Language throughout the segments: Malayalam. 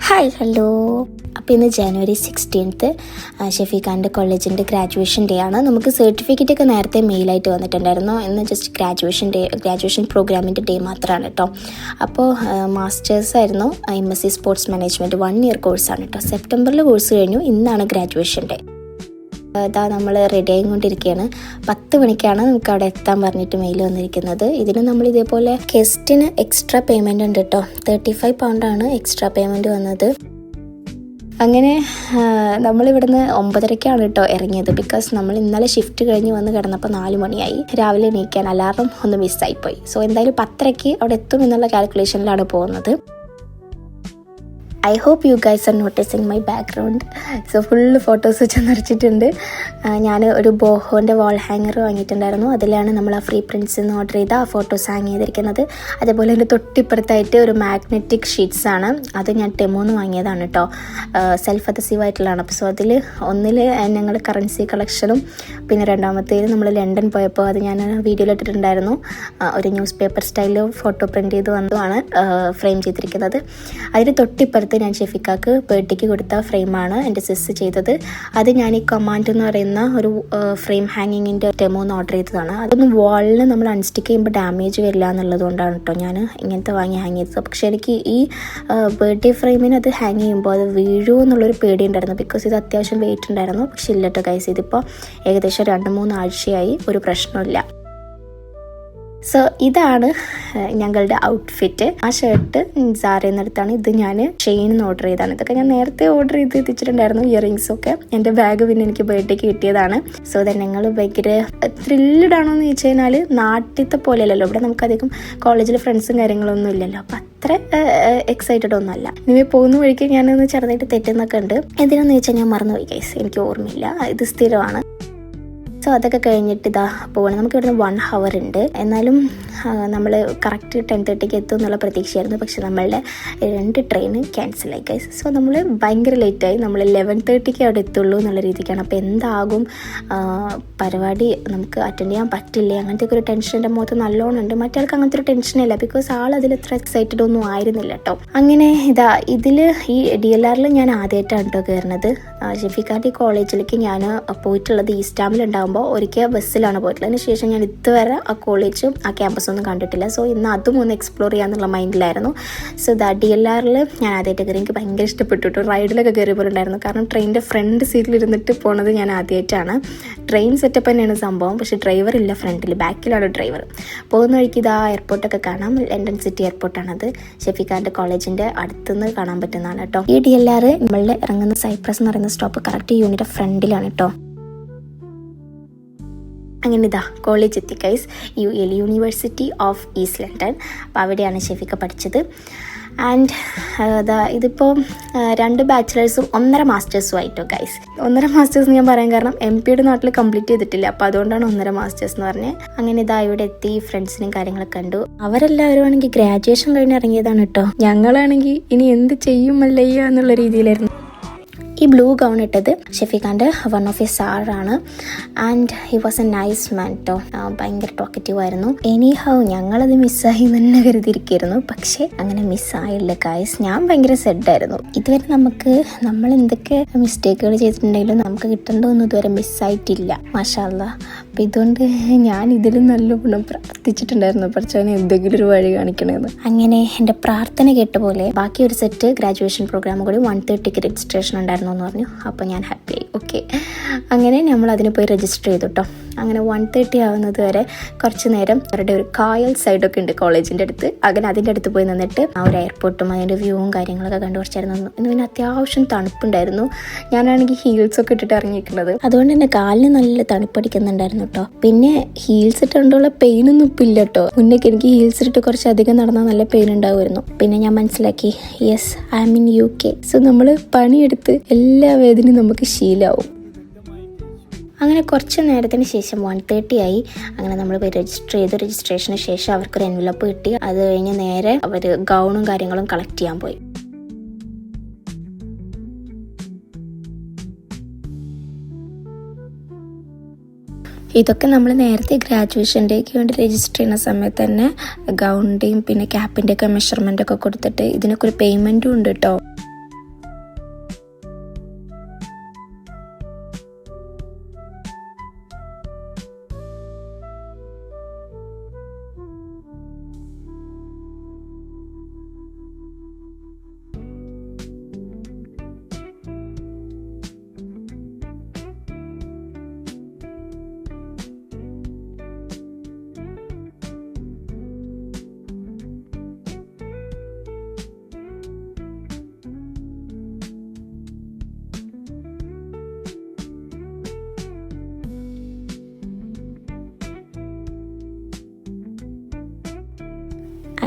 Hi hello. അപ്പോൾ ഇന്ന് ജനുവരി 16 ഷെഫീഖാൻ്റെ കോളേജിൻ്റെ ഗ്രാജുവേഷൻ ഡേ ആണ്. നമുക്ക് സർട്ടിഫിക്കറ്റ് ഒക്കെ നേരത്തെ മെയിലായിട്ട് വന്നിട്ടുണ്ടായിരുന്നു. ഇന്ന് ജസ്റ്റ് ഗ്രാജുവേഷൻ പ്രോഗ്രാമിൻ്റെ ഡേ മാത്രമാണ് കേട്ടോ. അപ്പോൾ മാസ്റ്റേഴ്സ് ആയിരുന്നു MSc സ്പോർട്സ് മാനേജ്മെൻറ്റ് 1 ഇയർ കോഴ്സാണ് കേട്ടോ. സെപ്റ്റംബറിൽ കോഴ്സ് കഴിഞ്ഞു. ഇന്നാണ് ഗ്രാജുവേഷൻ ഡേ. അതാ നമ്മൾ റെഡി ആയിക്കൊണ്ടിരിക്കുകയാണ്. 10 മണിക്കാണ് നമുക്ക് അവിടെ എത്താൻ പറഞ്ഞിട്ട് മെയിൽ വന്നിരിക്കുന്നത്. ഇതിന് നമ്മൾ ഇതേപോലെ ഗസ്റ്റിന് എക്സ്ട്രാ പേയ്മെൻ്റ് ഉണ്ട് കേട്ടോ. 35 പൗണ്ടാണ് എക്സ്ട്രാ പേയ്മെൻറ്റ് വന്നത്. അങ്ങനെ നമ്മളിവിടുന്ന് 9:30 കേട്ടോ ഇറങ്ങിയത്. ബിക്കോസ് നമ്മൾ ഇന്നലെ ഷിഫ്റ്റ് കഴിഞ്ഞ് വന്ന് കിടന്നപ്പോൾ 4 മണിയായി. രാവിലെ എണീക്കാൻ അലാറം ഒന്ന് മിസ്സായിപ്പോയി. സോ എന്തായാലും 10:30 അവിടെ എത്തും എന്നുള്ള കാൽക്കുലേഷനിലാണ് പോകുന്നത്. I hope you guys are noticing my background. So full photos വെച്ച് നിറച്ചിട്ടുണ്ട്. ഞാൻ ഒരു ബോഹോൻ്റെ വാൾ ഹാങ്ങർ വാങ്ങിയിട്ടുണ്ടായിരുന്നു. അതിലാണ് നമ്മൾ ആ ഫ്രീ പ്രിൻറ്റ്സ് നിന്ന് ഓർഡർ ചെയ്ത ആ ഫോട്ടോസ് ഹാങ് ചെയ്തിരിക്കുന്നത്. അതേപോലെ എൻ്റെ തൊട്ടിപ്പുറത്തായിട്ട് ഒരു മാഗ്നറ്റിക് ഷീറ്റ്സ് ആണ്. അത് ഞാൻ ടെമോന്ന് വാങ്ങിയതാണ് കേട്ടോ. സെൽഫ് അദസീവ് ആയിട്ടുള്ളതാണ്. അപ്പോൾ സോ അതിൽ ഒന്നിൽ ഞങ്ങൾ കറൻസി കളക്ഷനും പിന്നെ രണ്ടാമത്തേൽ നമ്മൾ ലണ്ടൻ പോയപ്പോൾ അത് ഞാൻ വീഡിയോയിൽ ഇട്ടിട്ടുണ്ടായിരുന്നു. ഒരു ന്യൂസ് പേപ്പർ സ്റ്റൈലിൽ ഫോട്ടോ പ്രിൻറ്റ് ചെയ്ത് വന്നതാണ് ഫ്രെയിം ചെയ്തിരിക്കുന്നത്. അതിന് തൊട്ടിപ്പുറത്ത് ഞാൻ ഷെഫിക്കാക്ക് ബർത്ത്ഡേക്ക് കൊടുത്ത ഫ്രെയിമാണ് എൻ്റെ സിസ് ചെയ്തത്. അത് ഞാൻ ഈ കമാൻഡ് എന്ന് പറയുന്ന ഒരു ഫ്രെയിം ഹാങ്ങിങ്ങിൻ്റെ ടെമോന്ന് ഓർഡർ ചെയ്തതാണ്. അതൊന്നും വാളിൽ നമ്മൾ അൺസ്റ്റിക്ക് ചെയ്യുമ്പോൾ ഡാമേജ് വരില്ല എന്നുള്ളത് കൊണ്ടാണ് കേട്ടോ ഞാൻ ഇങ്ങനത്തെ വാങ്ങി ഹാങ് ചെയ്തത്. പക്ഷേ എനിക്ക് ഈ ബർത്ത്ഡേ ഫ്രെയിമിന് അത് ഹാങ് ചെയ്യുമ്പോൾ അത് വീഴുമോ എന്നുള്ളൊരു പേടി ഉണ്ടായിരുന്നു. ബിക്കോസ് ഇത് അത്യാവശ്യം വെയിറ്റ് ഉണ്ടായിരുന്നു. പക്ഷേ ഇല്ല കേട്ടോ ഗൈസ്, ഇതിപ്പോൾ ഏകദേശം 2-3 ആഴ്ചയായി, ഒരു പ്രശ്നമില്ല. സോ ഇതാണ് ഞങ്ങളുടെ ഔട്ട്ഫിറ്റ്. ആ ഷർട്ട് സാറയിൽ നിന്നെടുത്താണ്. ഇത് ഞാൻ ചെയിനിന്ന് ഓർഡർ ചെയ്താണ്. ഇതൊക്കെ ഞാൻ നേരത്തെ ഓർഡർ ചെയ്ത് എത്തിച്ചിട്ടുണ്ടായിരുന്നു. ഇയറിങ്സൊക്കെ എൻ്റെ ബാഗ് പിന്നെ എനിക്ക് ബർത്ത്ഡേക്ക് കിട്ടിയതാണ്. സോ ദെൻ ഞങ്ങൾ ഭയങ്കര ത്രില്ലഡ് ആണോ എന്ന് ചോദിച്ചു കഴിഞ്ഞാൽ നാട്ടിലത്തെ പോലെയല്ലല്ലോ. ഇവിടെ നമുക്കധികം കോളേജിൽ ഫ്രണ്ട്സും കാര്യങ്ങളൊന്നും ഇല്ലല്ലോ. അപ്പം അത്ര എക്സൈറ്റഡ് ഒന്നുമല്ല. ഇനി പോകുന്ന വഴിക്ക് ഞാനൊന്ന് ചെറുതായിട്ട് തെറ്റുന്നൊക്കെ ഉണ്ട്. എന്തിനാന്ന് ചോദിച്ചാൽ ഞാൻ മറന്നുപോയി ഗൈസ്, എനിക്ക് ഓർമ്മയില്ല. ഇത് സ്ഥിരമാണ്. സോ അതൊക്കെ കഴിഞ്ഞിട്ട് ഇതാ പോകണം. നമുക്ക് ഇവിടുന്ന് 1 hour ഉണ്ട്. എന്നാലും നമ്മൾ കറക്റ്റ് 10:30 എത്തും എന്നുള്ള പ്രതീക്ഷയായിരുന്നു. പക്ഷെ നമ്മളുടെ 2 ട്രെയിൻ ക്യാൻസലായി ഗൈസ്. സോ നമ്മൾ ഭയങ്കര ലേറ്റായി. നമ്മൾ 11:30 അവിടെ എത്തുള്ളൂ എന്നുള്ള രീതിക്കാണ്. അപ്പോൾ എന്താകും പരിപാടി, നമുക്ക് അറ്റൻഡ് ചെയ്യാൻ പറ്റില്ലേ, അങ്ങനത്തെ ഒരു ടെൻഷൻ എൻ്റെ മുഖത്ത് നല്ലോണം ഉണ്ട്. മറ്റാൾക്ക് അങ്ങനത്തെ ഒരു ടെൻഷനില്ല. ബിക്കോസ് അതിൽ എത്ര എക്സൈറ്റഡ് ഒന്നും ആയിരുന്നില്ല കേട്ടോ. അങ്ങനെ ഇതിൽ ഈ DLR ഞാൻ ആദ്യമായിട്ടാണ് കേട്ടോ കയറുന്നത്. ഷെഫീഖാൻ്റെ കോളേജിലേക്ക് ഞാൻ പോയിട്ടുള്ളത് ഈസ്റ്റാമിലുണ്ടാകുമ്പോൾ ഒരിക്കൽ ബസ്സിലാണ് പോയിട്ടുള്ളത്. അതിന് ശേഷം ഞാൻ ഇതുവരെ ആ കോളേജും ആ ക്യാമ്പസൊന്നും കണ്ടിട്ടില്ല. സോ ഇന്ന് അതും ഒന്ന് എക്സ്പ്ലോർ ചെയ്യാന്നുള്ള മൈൻഡിലായിരുന്നു. സോ DLR ഞാൻ ആദ്യമായിട്ട് കയറി. എനിക്ക് ഭയങ്കര ഇഷ്ടപ്പെട്ടു. റൈഡിലൊക്കെ കയറിയപ്പോഴുണ്ടായിരുന്നു. കാരണം ട്രെയിനിൻ്റെ ഫ്രണ്ട് സീറ്റിലിരുന്നിട്ട് പോണത് ഞാൻ ആദ്യമായിട്ടാണ്. ട്രെയിൻ സെറ്റപ്പ് തന്നെയാണ് സംഭവം. പക്ഷേ ഡ്രൈവർ ഇല്ല ഫ്രണ്ടിൽ, ബാക്കിലാണ് ഡ്രൈവർ. പോകുന്ന വഴിക്ക് എയർപോർട്ടൊക്കെ കാണാം. London city എയർപോർട്ടാണത്. ഷെഫീഖാൻ്റെ കോളേജിൻ്റെ അടുത്തുനിന്ന് കാണാൻ പറ്റുന്നതാണ് കേട്ടോ. ഈ DLR നമ്മളുടെ ഇറങ്ങുന്ന സൈപ്രസ് എന്ന് പറയുന്ന സ്റ്റോപ്പ് കറക്റ്റ് യൂണിയുടെ ഫ്രണ്ടിലാണ് കേട്ടോ. അങ്ങനെ കോളേജ് എത്തി guys. UAL university of east London. അപ്പോൾ അവിടെയാണ് ഷെഫീഖ പഠിച്ചത്. ആൻഡ് ഇതിപ്പോൾ 2 ബാച്ചിലേഴ്സും 1.5 മാസ്റ്റേഴ്സും ആയിട്ടോ ഗൈസ്. 1.5 മാസ്റ്റേഴ്സ് ഞാൻ പറയാൻ കാരണം MP നാട്ടിൽ കംപ്ലീറ്റ് ചെയ്തിട്ടില്ല. അപ്പോൾ അതുകൊണ്ടാണ് 1.5 മാസ്റ്റേഴ്സ് എന്ന് പറഞ്ഞത്. അങ്ങനെ ഇവിടെ എത്തി ഫ്രണ്ട്സിനും കാര്യങ്ങളൊക്കെ കണ്ടു. അവരെല്ലാവരും ആണെങ്കിൽ ഗ്രാജുവേഷൻ കഴിഞ്ഞ് ഇറങ്ങിയതാണ് കേട്ടോ. ഞങ്ങളാണെങ്കിൽ ഇനി എന്ത് ചെയ്യുമല്ലയ്യ എന്നുള്ള രീതിയിലായിരുന്നു. ഈ ബ്ലൂ ഗൗൺ ഇട്ടത് ഷെഫീഖാൻ്റെ വൺ ഓഫ് ഹിസ് സാറാണ്. And he was A nice മാൻ കേട്ടോ. ഭയങ്കര ടോക്കറ്റീവ് ആയിരുന്നു. എനിഹൗ ഞങ്ങളത് മിസ്സായി തന്നെ കരുതിയിരിക്കുന്നു. പക്ഷേ അങ്ങനെ മിസ്സായില്ല ഗൈസ്. ഞാൻ ഭയങ്കര സെഡായിരുന്നു. ഇതുവരെ നമ്മൾ എന്തൊക്കെ മിസ്റ്റേക്കുകൾ ചെയ്തിട്ടുണ്ടെങ്കിലും നമുക്ക് കിട്ടേണ്ടതൊന്നും ഇതുവരെ മിസ്സായിട്ടില്ല. മാഷാ അല്ലാ. അപ്പം ഇതുകൊണ്ട് ഞാൻ ഇതിലും നല്ല ഗുണം പ്രാർത്ഥിച്ചിട്ടുണ്ടായിരുന്നു. പഠിച്ചവനെ എന്തെങ്കിലും ഒരു വഴി കാണിക്കണമെന്ന്. അങ്ങനെ എൻ്റെ പ്രാർത്ഥന കേട്ട പോലെ ബാക്കി ഒരു സെറ്റ് ഗ്രാജുവേഷൻ പ്രോഗ്രാം കൂടി 1:30 രജിസ്ട്രേഷൻ ഉണ്ടായിരുന്നു എന്ന് പറഞ്ഞു. അപ്പോൾ ഞാൻ ഹാപ്പിയായി. ഓക്കെ, അങ്ങനെ നമ്മൾ അതിന് പോയി രജിസ്റ്റർ ചെയ്തു കേട്ടോ. അങ്ങനെ 1:30 ആവുന്നത് വരെ കുറച്ച് നേരം അവരുടെ ഒരു കായൽ സൈഡൊക്കെ ഉണ്ട് കോളേജിൻ്റെ അടുത്ത്. അങ്ങനെ അതിൻ്റെ അടുത്ത് പോയി നിന്നിട്ട് ആ ഒരു എയർപോർട്ടും അതിൻ്റെ വ്യൂവും കാര്യങ്ങളൊക്കെ കണ്ടു കുറച്ചായിരുന്നു. ഇന്ന് പിന്നെ അത്യാവശ്യം തണുപ്പുണ്ടായിരുന്നു. ഞാനാണെങ്കിൽ ഹീൽസൊക്കെ ഇട്ടിട്ട് ഇറങ്ങിയിരിക്കുന്നത്. അതുകൊണ്ട് തന്നെ കാലിന് നല്ല തണുപ്പടിക്കുന്നുണ്ടായിരുന്നു കേട്ടോ. പിന്നെ ഹീൽസ് ഇട്ടുകൊണ്ടുള്ള പെയിനൊന്നും ഇപ്പം ഇല്ല കേട്ടോ. മുന്നേക്ക് എനിക്ക് ഹീൽസ് ഇട്ട് കുറച്ചധികം നടന്നാൽ നല്ല പെയിൻ ഉണ്ടാവുമായിരുന്നു. പിന്നെ ഞാൻ മനസ്സിലാക്കി yes I am in UK. So നമ്മൾ പണിയെടുത്ത് എല്ലാ വേദനയും നമുക്ക് ശീലമാവും. അങ്ങനെ കുറച്ച് നേരത്തിന് ശേഷം 1:30 ആയി. അങ്ങനെ നമ്മൾ പോയി രജിസ്റ്റർ ചെയ്തു. രജിസ്ട്രേഷന് ശേഷം അവർക്കൊരു എൻവലപ്പ് കിട്ടി. അത് കഴിഞ്ഞ് നേരെ അവർ ഗൗണും കാര്യങ്ങളും കളക്ട് ചെയ്യാൻ പോയി. ഇതൊക്കെ നമ്മൾ നേരത്തെ ഗ്രാജുവേഷൻ ഡേക്ക് വേണ്ടി രജിസ്റ്റർ ചെയ്യുന്ന സമയത്ത് തന്നെ ഗൗണിൻ്റെയും പിന്നെ ക്യാപ്പിൻ്റെയൊക്കെ മെഷർമെൻ്റ് ഒക്കെ കൊടുത്തിട്ട് ഇതിനൊക്കെ ഒരു പേയ്മെൻറ്റും ഉണ്ട് കേട്ടോ.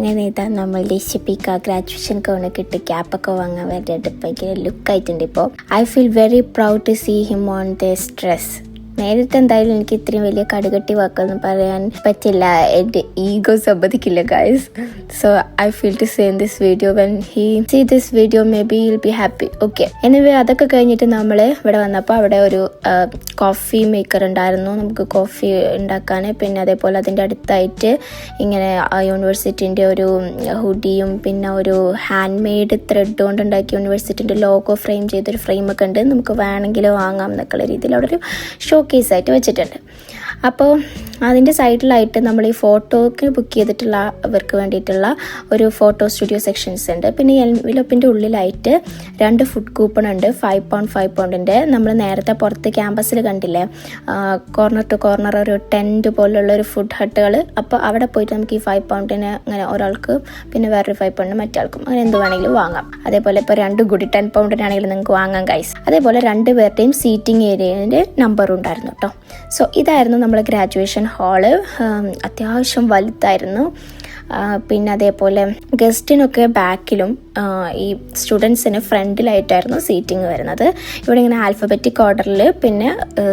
അങ്ങനെ ഇതാ നമ്മളുടെ ഷിഫീക്ക ഗ്രാജുവേഷൻ ഗൗണൊക്കെ ഇട്ട് ക്യാപ്പൊക്കെ വാങ്ങാൻ വേണ്ടിയിട്ട് ഭയങ്കര ലുക്കായിട്ടുണ്ട് ഇപ്പോൾ. I feel very proud to see him on this dress. നേരിട്ട് എന്തായാലും എനിക്ക് ഇത്രയും വലിയ കടുകട്ടി വാക്കൊന്നും പറയാൻ പറ്റില്ല, എൻ്റെ ഈഗോ സമ്മതിക്കില്ല guys. So I feel to say in this video when he see this video may be will be happy. Okay, anyway അതൊക്കെ കഴിഞ്ഞിട്ട് നമ്മൾ ഇവിടെ വന്നപ്പോൾ അവിടെ ഒരു കോഫി മേക്കർ ഉണ്ടായിരുന്നു നമുക്ക് കോഫി ഉണ്ടാക്കാൻ. പിന്നെ അതേപോലെ അതിൻ്റെ അടുത്തായിട്ട് ഇങ്ങനെ യൂണിവേഴ്സിറ്റിൻ്റെ ഒരു ഹുഡിയും പിന്നെ ഒരു ഹാൻഡ് മെയ്ഡ് ത്രെഡ് കൊണ്ട് ഉണ്ടാക്കിയ യൂണിവേഴ്സിറ്റിൻ്റെ ലോഗോ ഫ്രെയിം ചെയ്തൊരു ഫ്രെയിമൊക്കെ ഉണ്ട്, നമുക്ക് വേണമെങ്കിൽ വാങ്ങാം എന്നൊക്കെയുള്ള രീതിയിൽ അവിടെ ഒരു ഷോ കേസായിട്ട് വെച്ചിട്ടുണ്ട്. അപ്പോൾ അതിൻ്റെ സൈഡിലായിട്ട് നമ്മൾ ഈ ഫോട്ടോക്ക് ബുക്ക് ചെയ്തിട്ടുള്ള അവർക്ക് വേണ്ടിയിട്ടുള്ള ഒരു ഫോട്ടോ സ്റ്റുഡിയോ സെക്ഷൻസ് ഉണ്ട്. പിന്നെ എൻവലപ്പിൻ്റെ ഉള്ളിലായിട്ട് 2 ഫുഡ് കൂപ്പൺ ഉണ്ട്, £5 നമ്മൾ നേരത്തെ പുറത്ത് ക്യാമ്പസിൽ കണ്ടില്ലേ, കോർണർ ടു കോർണർ ഒരു ടെൻറ്റ് പോലുള്ള ഒരു ഫുഡ് ഹട്ടുകൾ. അപ്പോൾ അവിടെ പോയിട്ട് നമുക്ക് ഈ £5 അങ്ങനെ ഒരാൾക്ക് പിന്നെ വേറൊരു £5 മറ്റാൾക്കും അങ്ങനെ എന്ത് വേണമെങ്കിലും വാങ്ങാം. അതേപോലെ ഇപ്പോൾ 2 കൂടി £10 നിങ്ങൾക്ക് വാങ്ങാം ഗൈസ്. അതേപോലെ 2 പേരുടെയും സീറ്റിംഗ് ഏരിയൻ്റെ നമ്പറും ഉണ്ടായിരുന്നു കേട്ടോ. സോ ഇതായിരുന്നു നമ്മുടെ ഗ്രാജുവേഷൻ ഹാള്. അത്യാവശ്യം വലുതായിരുന്നു. പിന്നെ അതേപോലെ ഗസ്റ്റിനൊക്കെ ബാക്കിലും ഈ സ്റ്റുഡൻസിന് ഫ്രണ്ടിലായിട്ടായിരുന്നു സീറ്റിംഗ് വരുന്നത്. ഇവിടെ ഇങ്ങനെ ആൽഫബറ്റിക് ഓർഡറിൽ പിന്നെ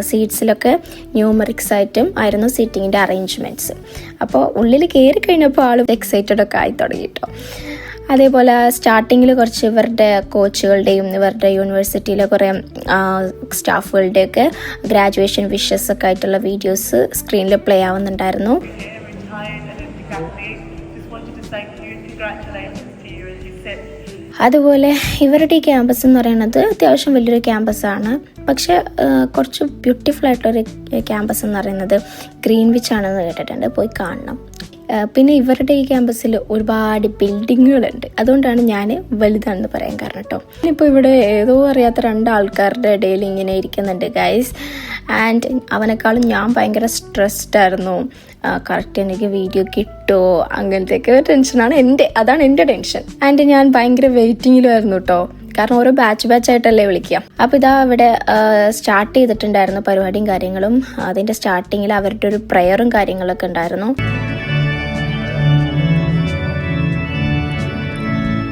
സീറ്റ്സിലൊക്കെ ന്യൂമറിക്സ് ആയിട്ടും ആയിരുന്നു സീറ്റിങ്ങിൻ്റെ അറേഞ്ച്മെൻറ്റ്സ്. അപ്പോൾ ഉള്ളിൽ കയറി കഴിഞ്ഞപ്പോൾ ആൾ എക്സൈറ്റഡ് ഒക്കെ ആയി തുടങ്ങി കേട്ടോ. അതേപോലെ സ്റ്റാർട്ടിങ്ങിൽ കുറച്ച് ഇവരുടെ കോച്ചുകളുടെയും ഇവരുടെ യൂണിവേഴ്സിറ്റിയിലെ കുറേ സ്റ്റാഫുകളുടെയൊക്കെ ഗ്രാജുവേഷൻ വിഷസ് ഒക്കെ ആയിട്ടുള്ള വീഡിയോസ് സ്ക്രീനിൽ പ്ലേ ആവുന്നുണ്ടായിരുന്നു. അതുപോലെ ഇവരുടെ ഈ ക്യാമ്പസ് എന്ന് പറയുന്നത് അത്യാവശ്യം വലിയൊരു ക്യാമ്പസാണ്. പക്ഷെ കുറച്ച് ബ്യൂട്ടിഫുൾ ആയിട്ടൊരു ക്യാമ്പസ് എന്ന് പറയുന്നത് ഗ്രീൻവിച്ച് ആണെന്ന് കേട്ടിട്ടുണ്ട്, പോയി കാണണം. പിന്നെ ഇവരുടെ ഈ ക്യാമ്പസിൽ ഒരുപാട് ബിൽഡിങ്ങുകളുണ്ട്, അതുകൊണ്ടാണ് ഞാൻ വലുതാണെന്ന് പറയാൻ കാരണം കേട്ടോ. ഇപ്പോൾ ഇവിടെ ഏതോ അറിയാത്ത 2 ആൾക്കാരുടെ ഇടയിൽ ഇങ്ങനെ ഇരിക്കുന്നുണ്ട് ഗൈസ്. ആൻഡ് അവനേക്കാളും ഞാൻ ഭയങ്കര സ്ട്രെസ്ഡ് ആയിരുന്നു. കറക്റ്റ് എനിക്ക് വീഡിയോ കിട്ടുമോ അങ്ങനത്തെയൊക്കെ ടെൻഷനാണ് അതാണ് എൻ്റെ ടെൻഷൻ. ആൻഡ് ഞാൻ ഭയങ്കര വെയിറ്റിങ്ങിലായിരുന്നു കേട്ടോ, കാരണം ഓരോ ബാച്ചായിട്ടല്ലേ വിളിക്കുക. അപ്പോൾ ഇതാ ഇവിടെ സ്റ്റാർട്ട് ചെയ്തിട്ടുണ്ടായിരുന്നു പരിപാടിയും കാര്യങ്ങളും. അതിൻ്റെ സ്റ്റാർട്ടിങ്ങിൽ അവരുടെ ഒരു പ്രയറും കാര്യങ്ങളൊക്കെ ഉണ്ടായിരുന്നു.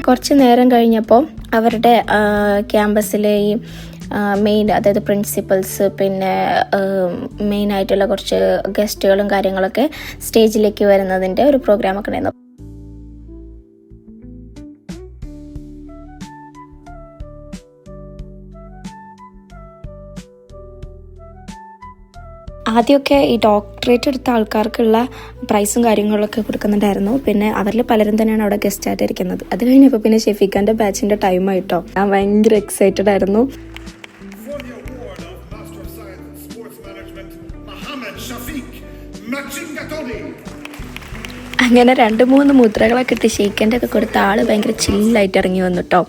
കുറച്ച് നേരം കഴിഞ്ഞപ്പോൾ അവരുടെ ക്യാമ്പസിലെ ഈ മെയിൻ അതായത് പ്രിൻസിപ്പൽസ് പിന്നെ മെയിനായിട്ടുള്ള കുറച്ച് ഗസ്റ്റുകളും കാര്യങ്ങളൊക്കെ സ്റ്റേജിലേക്ക് വരുന്നതിൻ്റെ ഒരു പ്രോഗ്രാമൊക്കെ ഉണ്ടായിരുന്നു. ആദ്യമൊക്കെ ഈ ഡോക്ടറേറ്റ് എടുത്ത ആൾക്കാർക്കുള്ള പ്രൈസും കാര്യങ്ങളൊക്കെ കൊടുക്കുന്നുണ്ടായിരുന്നു. പിന്നെ അവരിൽ പലരും തന്നെയാണ് അവിടെ ഗസ്റ്റായിട്ട് ഇരിക്കുന്നത്. അത് കഴിഞ്ഞപ്പോൾ പിന്നെ ഷെഫീഖാൻ്റെ ബാച്ചിൻ്റെ ടൈമായിട്ടോ. ഞാൻ ഭയങ്കര എക്സൈറ്റഡ് ആയിരുന്നു. അങ്ങനെ 2-3 മുദ്രകളൊക്കെ ഇട്ട് ഷെയ്ക്കൻ്റെ ഒക്കെ കൊടുത്ത ആൾ ഭയങ്കര ചില്ലായിട്ട് ഇറങ്ങി വന്നു കേട്ടോ.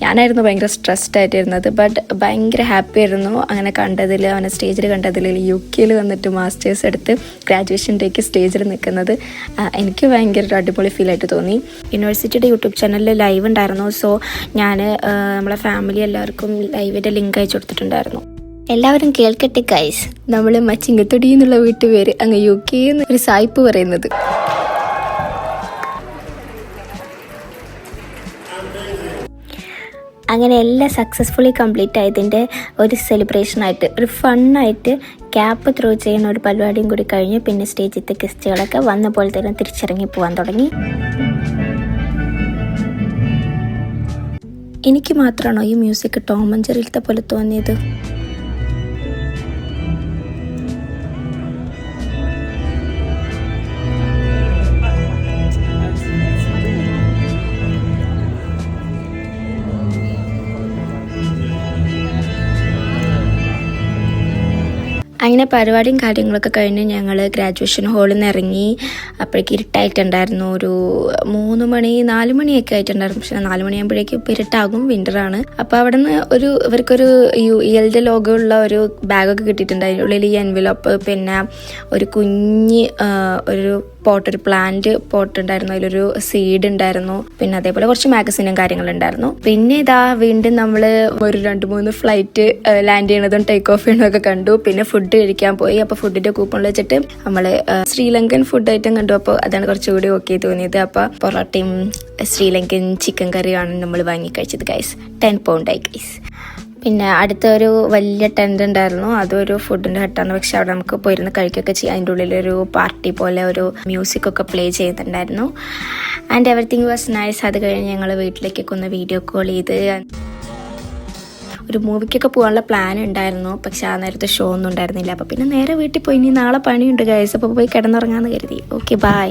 ഞാനായിരുന്നു ഭയങ്കര സ്ട്രെസ്ഡ് ആയിട്ടിരുന്നത്, ബട്ട് ഭയങ്കര ഹാപ്പി ആയിരുന്നു അങ്ങനെ കണ്ടതിൽ, അവനെ സ്റ്റേജിൽ കണ്ടതിൽ. UK വന്നിട്ട് മാസ്റ്റേഴ്സ് എടുത്ത് ഗ്രാജുവേഷൻ ഡേക്ക് സ്റ്റേജിൽ നിൽക്കുന്നത് എനിക്ക് ഭയങ്കര ഒരു അടിപൊളി ഫീലായിട്ട് തോന്നി. യൂണിവേഴ്സിറ്റിയുടെ യൂട്യൂബ് ചാനലിൽ ലൈവ് ഉണ്ടായിരുന്നു. സോ ഞാൻ നമ്മളെ ഫാമിലി എല്ലാവർക്കും ലൈവിൻ്റെ ലിങ്ക് അയച്ചു കൊടുത്തിട്ടുണ്ടായിരുന്നു. എല്ലാവരും കേൾക്കട്ടെ ഗൈസ്, നമ്മൾ മച്ചിങ്ങത്തൊടി എന്നുള്ള വീട്ടുപേര് അങ്ങ് UK ഒരു സായിപ്പ് പറയുന്നത്. അങ്ങനെ എല്ലാം സക്സസ്ഫുള്ളി കംപ്ലീറ്റ് ആയതിൻ്റെ ഒരു സെലിബ്രേഷനായിട്ട് ഒരു ഫണ്ണായിട്ട് ക്യാപ്പ് ത്രോ ചെയ്യുന്ന ഒരു പരിപാടിയും കൂടി കഴിഞ്ഞ് പിന്നെ സ്റ്റേജിലത്തെ ഗസ്റ്റുകളൊക്കെ വന്ന പോലെ തന്നെ തിരിച്ചിറങ്ങി പോകാൻ തുടങ്ങി. എനിക്ക് മാത്രമാണോ ഈ മ്യൂസിക് ടോം ആൻഡ് ജെറിയിലത്തെ പോലെ തോന്നിയത്? അങ്ങനെ പരിപാടിയും കാര്യങ്ങളൊക്കെ കഴിഞ്ഞ് ഞങ്ങൾ ഗ്രാജുവേഷൻ ഹാളിൽ നിന്ന് ഇറങ്ങി. അപ്പോഴേക്ക് ഇരുട്ടായിട്ടുണ്ടായിരുന്നു. ഒരു 3 മണി 4 മണിയൊക്കെ ആയിട്ടുണ്ടായിരുന്നു. പക്ഷേ 4 മണിയാകുമ്പോഴേക്കും ഇപ്പോൾ ഇരുട്ടാകും, വിൻ്ററാണ്. അപ്പോൾ അവിടെ നിന്ന് ഇവർക്കൊരു UELൻ്റെ ലോഗോ ഉള്ള ഒരു ബാഗൊക്കെ കിട്ടിയിട്ടുണ്ടായിരുന്നു. ഉള്ളിൽ ഈ എൻവലപ്പ് പിന്നെ ഒരു കുഞ്ഞ് ഒരു പോട്ട്, ഒരു പ്ലാന്റ് പോട്ട് ഉണ്ടായിരുന്നു, അതിലൊരു സീഡ് ഉണ്ടായിരുന്നു. പിന്നെ അതേപോലെ കുറച്ച് മാഗസീനും കാര്യങ്ങളുണ്ടായിരുന്നു. പിന്നെ ഇതാ വീണ്ടും നമ്മൾ ഒരു 2-3 ഫ്ലൈറ്റ് ലാൻഡ് ചെയ്യണതും ടേക്ക് ഓഫ് ചെയ്യണതൊക്കെ കണ്ടു. പിന്നെ ഫുഡ് കഴിക്കാൻ പോയി. അപ്പോൾ ഫുഡിന്റെ കൂപ്പൺ വെച്ചിട്ട് നമ്മൾ ശ്രീലങ്കൻ ഫുഡ് ഐറ്റം കണ്ടു. അപ്പോൾ അതാണ് കുറച്ചുകൂടി ഓക്കെ തോന്നിയത്. അപ്പോൾ പൊറോട്ടയും ശ്രീലങ്കൻ ചിക്കൻ കറിയാണ് നമ്മൾ വാങ്ങി കഴിച്ചത് ഗൈസ്. 10 പൗണ്ടായി ഗൈസ്. പിന്നെ അടുത്തൊരു വലിയ ടെൻ്റ് ഉണ്ടായിരുന്നു, അതൊരു ഫുഡിൻ്റെ ഹട്ടാണ്. പക്ഷെ അവിടെ നമുക്ക് പോയിരുന്ന് കഴിക്കുകയൊക്കെ ചെയ്യാം. അതിൻ്റെ ഉള്ളിലൊരു പാർട്ടി പോലെ ഒരു മ്യൂസിക് ഒക്കെ പ്ലേ ചെയ്യുന്നുണ്ടായിരുന്നു. And everything was nice. അത് കഴിഞ്ഞ് ഞങ്ങൾ വീട്ടിലേക്കൊക്കെ ഒന്ന് വീഡിയോ കോൾ ചെയ്ത് ഒരു മൂവിക്കൊക്കെ പോകാനുള്ള പ്ലാൻ ഉണ്ടായിരുന്നു. പക്ഷെ ആ നേരത്തെ ഷോ ഒന്നും ഉണ്ടായിരുന്നില്ല. അപ്പോൾ പിന്നെ നേരെ വീട്ടിൽ പോയി, ഇനി നാളെ പണിയുണ്ട് ഗൈസ്. അപ്പോൾ പോയി കിടന്നുറങ്ങാമെന്ന് കരുതി. Okay bye.